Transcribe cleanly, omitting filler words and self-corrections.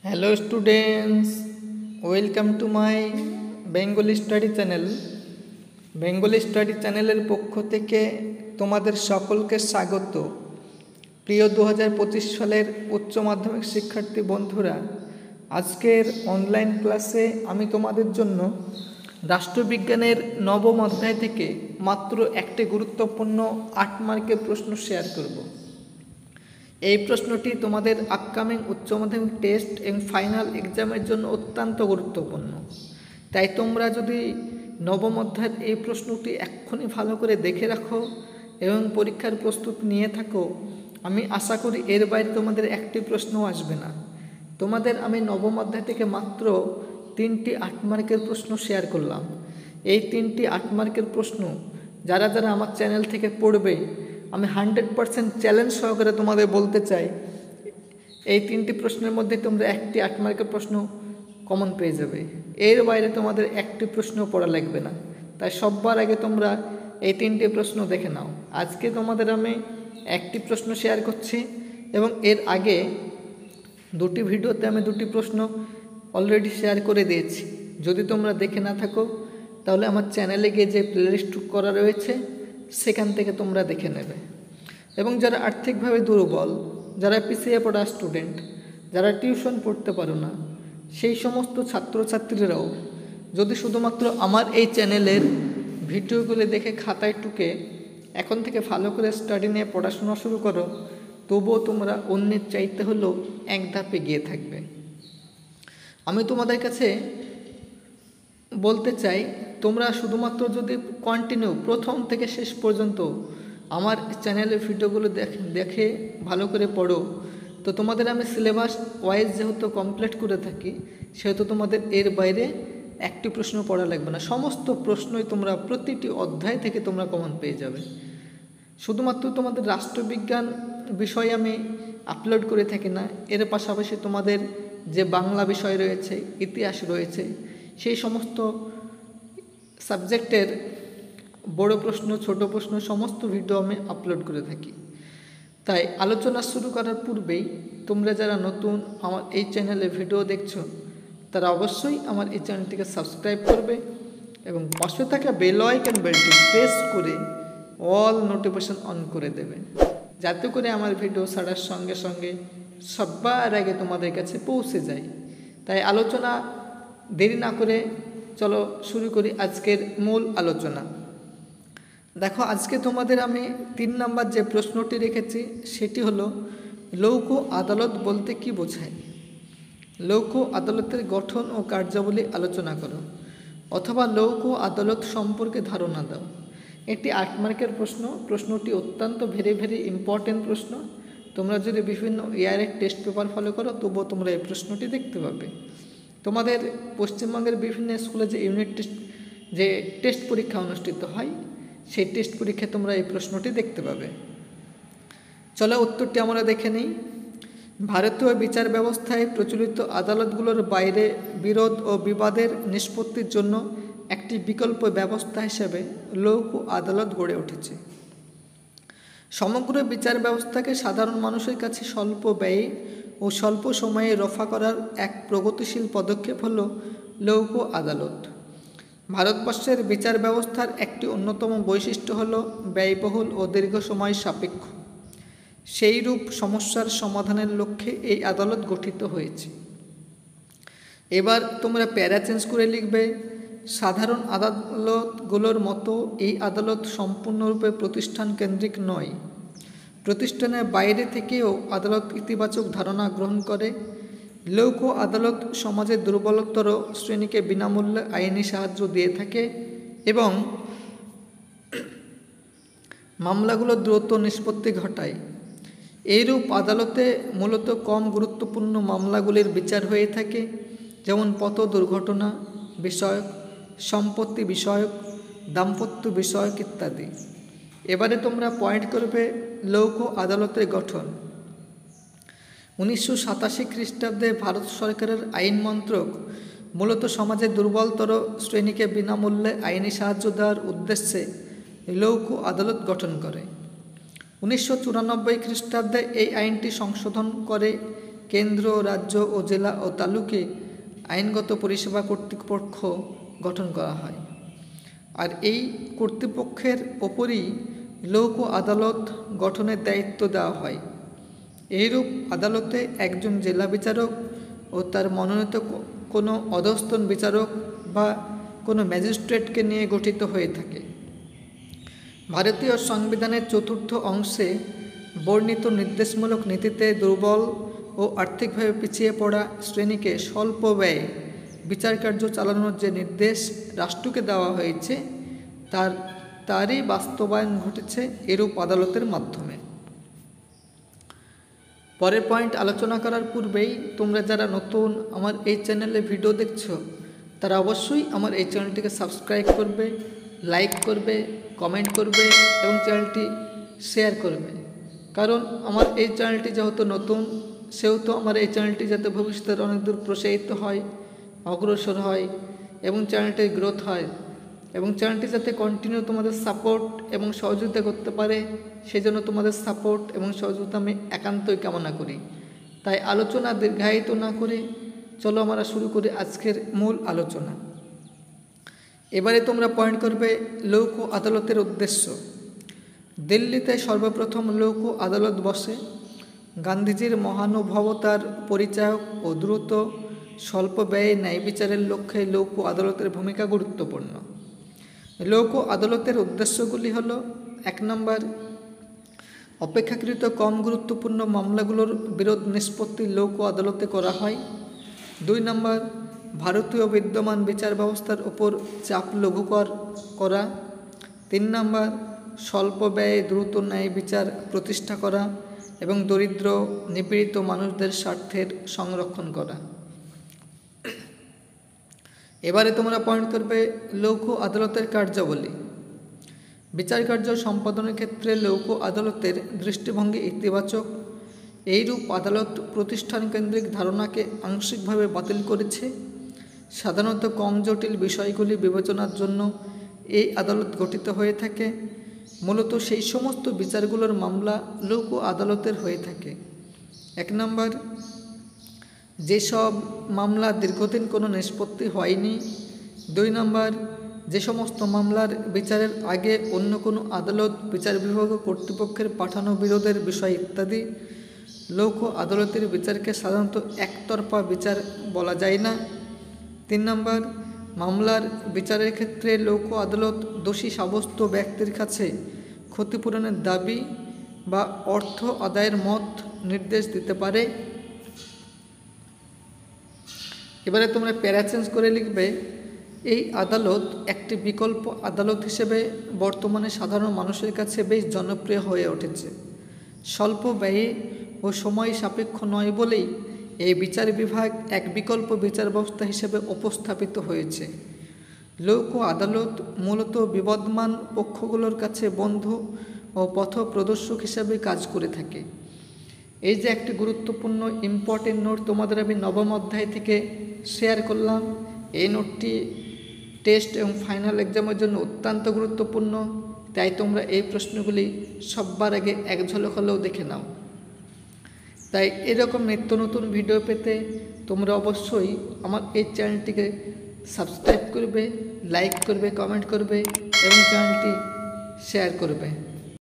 Hello students, welcome to my Bengali study channel. Bengali study চ্যানেলের পক্ষ থেকে তোমাদের সকলকে স্বাগত। প্রিয় 2025 সালের উচ্চ মাধ্যমিক শিক্ষার্থী বন্ধুরা, আজকের অনলাইন ক্লাসে আমি তোমাদের জন্য রাষ্ট্রবিজ্ঞানের নবম অধ্যায় থেকে মাত্র একটি গুরুত্বপূর্ণ 8 মার্কের প্রশ্ন শেয়ার করব। এই প্রশ্নটি তোমাদের আপকামিং উচ্চ মাধ্যমিক টেস্ট এবং ফাইনাল এক্সামের জন্য অত্যন্ত গুরুত্বপূর্ণ। তাই তোমরা যদি নবম অধ্যায়ের এই প্রশ্নটি এক্ষুনি ভালো করে দেখে রাখো এবং পরীক্ষার প্রস্তুতি নিয়ে থাকো, আমি আশা করি এর বাইরে তোমাদের একটি প্রশ্নও আসবে না। তোমাদের আমি নবম অধ্যায় থেকে মাত্র 3টি 8 মার্কের প্রশ্ন শেয়ার করলাম। এই 3টি 8 মার্কের প্রশ্ন যারা যারা আমার চ্যানেল থেকে পড়বে, আমি 100% চ্যালেঞ্জ সহকারে তোমাদের বলতে চাই, এই 3টি প্রশ্নের মধ্যে তোমরা একটি 8 মার্কের প্রশ্ন কমন পেয়ে যাবে। এর বাইরে তোমাদের একটি প্রশ্ন পড়া লাগবে না। তাই সবার আগে তোমরা এই 3টি প্রশ্ন দেখে নাও। আজকে তোমাদের আমি একটি প্রশ্ন শেয়ার করছি এবং এর আগে 2টি ভিডিওতে আমি 2টি প্রশ্ন অলরেডি শেয়ার করে দিয়েছি। যদি তোমরা দেখে না থাকো তাহলে আমার চ্যানেলে গিয়ে যে প্লেলিস্ট করা রয়েছে সেখান থেকে তোমরা দেখে নেবে। এবং যারা আর্থিকভাবে দুর্বল, যারা পিছিয়ে পড়া স্টুডেন্ট, যারা টিউশন পড়তে পারো না, সেই সমস্ত ছাত্রছাত্রীরাও যদি শুধুমাত্র আমার এই চ্যানেলের ভিডিওগুলি দেখে খাতায় টুকে এখন থেকে ভালো করে স্টাডি নিয়ে পড়াশোনা শুরু করো, তবুও তোমরা অন্যের চাইতে হলেও এক ধাপ এগিয়ে থাকবে। আমি তোমাদের কাছে বলতে চাই, তোমরা শুধুমাত্র যদি কন্টিনিউ প্রথম থেকে শেষ পর্যন্ত আমার চ্যানেলের ভিডিওগুলো দেখে ভালো করে পড়ো, তো তোমাদের আমি সিলেবাস ওয়াইজ যেহেতু কমপ্লিট করে থাকি, সেহেতু তোমাদের এর বাইরে একটি প্রশ্ন পড়া লাগবে না। সমস্ত প্রশ্নই তোমরা প্রতিটি অধ্যায় থেকে তোমরা কমন পেয়ে যাবে। শুধুমাত্র তোমাদের রাষ্ট্রবিজ্ঞান বিষয় আমি আপলোড করে থাকি না, এর পাশাপাশি তোমাদের যে বাংলা বিষয় রয়েছে, ইতিহাস রয়েছে, সেই সমস্ত সাবজেক্টের বড় প্রশ্ন, ছোট প্রশ্ন সমস্ত ভিডিও আমি আপলোড করে থাকি। তাই আলোচনা শুরু করার পূর্বেই তোমরা যারা নতুন আমার এই চ্যানেলে ভিডিও দেখছো, তারা অবশ্যই আমার এই চ্যানেলটিকে সাবস্ক্রাইব করবে এবং পাশে থাকা বেল আইকন বেলটি প্রেস করে অল নোটিফিকেশন অন করে দেবে, যাতে করে আমার ভিডিও ছাড়ার সঙ্গে সঙ্গে সবার আগে তোমাদের কাছে পৌঁছে যায়। তাই আলোচনা দেরি না করে চলো শুরু করি আজকের মূল আলোচনা। দেখো, আজকে তোমাদের আমি 3 নম্বর যে প্রশ্নটি রেখেছি সেটি হলো, লৌহ আদালত বলতে কি বোঝায়? লৌহ আদালতের গঠন ও কার্যাবলী আলোচনা করো, অথবা লৌহ আদালত সম্পর্কে ধারণা দাও। এটি 8 মার্কের প্রশ্ন। প্রশ্নটি অত্যন্ত ভেরি ইম্পর্টেন্ট প্রশ্ন। তোমরা যদি বিভিন্ন ইয়ারের টেস্ট পেপার ফলো করো, তবুও তোমরা এই প্রশ্নটি দেখতে পাবে। তোমাদের পশ্চিমবঙ্গের বিভিন্ন স্কুলে যে ইউনিট টেস্ট, যে টেস্ট পরীক্ষা অনুষ্ঠিত হয়, সেই টেস্ট পরীক্ষায় তোমরা এই প্রশ্নটি দেখতে পাবে। চলো উত্তরটি আমরা দেখে নিই। ভারতীয় বিচার ব্যবস্থায় প্রচলিত আদালতগুলোর বাইরে বিরোধ ও বিবাদের নিষ্পত্তির জন্য একটি বিকল্প ব্যবস্থা হিসেবে লৌহ আদালত গড়ে উঠেছে। সমগ্র বিচার ব্যবস্থাকে সাধারণ মানুষের কাছে স্বল্প ব্যয়ে ও স্বল্প সময়ে রফা করার এক প্রগতিশীল পদক্ষেপ হল লৌহ আদালত। ভারতবর্ষের বিচার ব্যবস্থার একটি অন্যতম বৈশিষ্ট্য হল ব্যয়বহুল ও দীর্ঘ সময় সাপেক্ষ। সেইরূপ সমস্যার সমাধানের লক্ষ্যে এই আদালত গঠিত হয়েছে। এবার তোমরা প্যারা চেঞ্জ করে লিখবে, সাধারণ আদালতগুলোর মতো এই আদালত সম্পূর্ণরূপে প্রতিষ্ঠান কেন্দ্রিক নয়। প্রতিষ্ঠানের বাইরে থেকেও আদালত ইতিবাচক ধারণা গ্রহণ করে। লৌহ আদালত সমাজের দুর্বলতর শ্রেণীকে বিনামূল্যে আইনি সাহায্য দিয়ে থাকে এবং মামলাগুলো দ্রুত নিষ্পত্তি ঘটায়। এইরূপ আদালতে মূলত কম গুরুত্বপূর্ণ মামলাগুলির বিচার হয়ে থাকে, যেমন পথ দুর্ঘটনা বিষয়ক, সম্পত্তি বিষয়ক, দাম্পত্য বিষয়ক ইত্যাদি। এবারে তোমরা পয়েন্ট করবে লৌহ আদালতের গঠন। 1987 খ্রিস্টাব্দে ভারত সরকারের আইন মন্ত্রক মূলত সমাজের দুর্বলতর শ্রেণীকে বিনামূল্যে আইনি সাহায্য দেওয়ার উদ্দেশ্যে লৌহ আদালত গঠন করে। 1994 খ্রিস্টাব্দে এই আইনটি সংশোধন করে কেন্দ্র, রাজ্য ও জেলা ও তালুকে আইনগত পরিষেবা কর্তৃপক্ষ গঠন করা হয়। আর এই কর্তৃপক্ষের ওপরই লোক আদালত গঠনের দায়িত্ব দেওয়া হয়। এইরূপ আদালতে একজন জেলা বিচারক ও তার মনোনীত কোনো অধস্তন বিচারক বা কোনো ম্যাজিস্ট্রেটকে নিয়ে গঠিত হয়ে থাকে। ভারতীয় সংবিধানের ৪র্থ অংশে বর্ণিত নির্দেশমূলক নীতিতে দুর্বল ও আর্থিকভাবে পিছিয়ে পড়া শ্রেণীকে স্বল্প ব্যয়ে বিচার কার্য চালানোর যে নির্দেশ রাষ্ট্রকে দেওয়া হয়েছে তারই বাস্তবায়ন ঘটেছে এরূপ আদালতের মাধ্যমে। পরের পয়েন্ট আলোচনা করার পূর্বেই তোমরা যারা নতুন আমার এই চ্যানেলে ভিডিও দেখছো তারা অবশ্যই আমার এই চ্যানেলটিকে সাবস্ক্রাইব করবে, লাইক করবে, কমেন্ট করবে এবং চ্যানেলটি শেয়ার করবে। কারণ আমার এই চ্যানেলটি যেহেতু নতুন, সেহেতু আমার এই চ্যানেলটি যাতে ভবিষ্যতে অনেক দূর প্রসারিত হয়, অগ্রসর হয় এবং চ্যানেলটির গ্রোথ হয় এবং চ্যানেলটি যাতে কন্টিনিউ তোমাদের সাপোর্ট এবং সহযোগিতা করতে পারে, সেই জন্য তোমাদের সাপোর্ট এবং সহযোগিতা আমি একান্তই কামনা করি। তাই আলোচনা দীর্ঘায়িত না করে চলো আমরা শুরু করি আজকের মূল আলোচনা। এবারে তোমরা পয়েন্ট করবে লোক আদালতের উদ্দেশ্য। দিল্লিতে সর্বপ্রথম লোক আদালত বসে। গান্ধীজির মহানুভবতার পরিচায়ক ও দ্রুত স্বল্প ব্যয়ে ন্যায় বিচারের লক্ষ্যে লোক আদালতের ভূমিকা গুরুত্বপূর্ণ। লোক আদালতের উদ্দেশ্যগুলি হল: ১ নম্বর, অপেক্ষাকৃত কম গুরুত্বপূর্ণ মামলাগুলোর বিরোধ নিষ্পত্তি লোক আদালতে করা হয়। ২ নম্বর, ভারতীয় বিদ্যমান বিচার ব্যবস্থার উপর চাপ লঘুকর করা। ৩ নম্বর, স্বল্প ব্যয়ে দ্রুত ন্যায় বিচার প্রতিষ্ঠা করা এবং দরিদ্র নিপীড়িত মানুষদের স্বার্থের সংরক্ষণ করা। এবারে তোমরা পয়েন্ট করবে লোক আদালতের কার্যাবলী। বিচার কার্য সম্পাদনের ক্ষেত্রে লোক আদালতের দৃষ্টিভঙ্গি ইতিবাচক। এইরূপ আদালত প্রতিষ্ঠান কেন্দ্রিক ধারণাকে আংশিকভাবে বাতিল করেছে। সাধারণত কম জটিল বিষয়গুলি বিবেচনার জন্য এই আদালত গঠিত হয়ে থাকে। মূলত সেই সমস্ত বিচারগুলোর মামলা লোক আদালতের হয়ে থাকে। ১ নম্বর, যেসব মামলা দীর্ঘদিন কোনো নিষ্পত্তি হয়নি। ২ নম্বর, যে সমস্ত মামলার বিচারের আগে অন্য কোনো আদালত, বিচার বিভাগ কর্তৃপক্ষের পাঠানো বিরোধের বিষয় ইত্যাদি। লোক আদালতের বিচারকে সাধারণত একতরফা বিচার বলা যায় না। ৩ নম্বর, মামলার বিচারের ক্ষেত্রে লোক আদালত দোষী সাব্যস্ত ব্যক্তির কাছে ক্ষতিপূরণের দাবি বা অর্থ আদায়ের মত নির্দেশ দিতে পারে। এবারে তোমরা প্যারা চেঞ্জ করে লিখবে, এই আদালত একটি বিকল্প আদালত হিসেবে বর্তমানে সাধারণ মানুষের কাছে বেশ জনপ্রিয় হয়ে উঠেছে। স্বল্প ব্যয়ে ও সময় সাপেক্ষ নয় বলেই এই বিচার বিভাগ এক বিকল্প বিচার ব্যবস্থা হিসেবে উপস্থাপিত হয়েছে। লোক আদালত মূলত বিবদমান পক্ষগুলোর কাছে বন্ধু ও পথ প্রদর্শক হিসাবে কাজ করে থাকে। এই যে একটি গুরুত্বপূর্ণ ইম্পর্টেন্ট নোট তোমাদের আমি নবম অধ্যায় থেকে শেয়ার করলাম, এই নোটটি টেস্ট এবং ফাইনাল এক্সামের জন্য অত্যন্ত গুরুত্বপূর্ণ। তাই তোমরা এই প্রশ্নগুলি সবার আগে এক ঝলক হলেও দেখে নাও। তাই এরকম নিত্য নতুন ভিডিও পেতে তোমরা অবশ্যই আমার এই চ্যানেলটিকে সাবস্ক্রাইব করবে, লাইক করবে, কমেন্ট করবে এবং চ্যানেলটি শেয়ার করবে।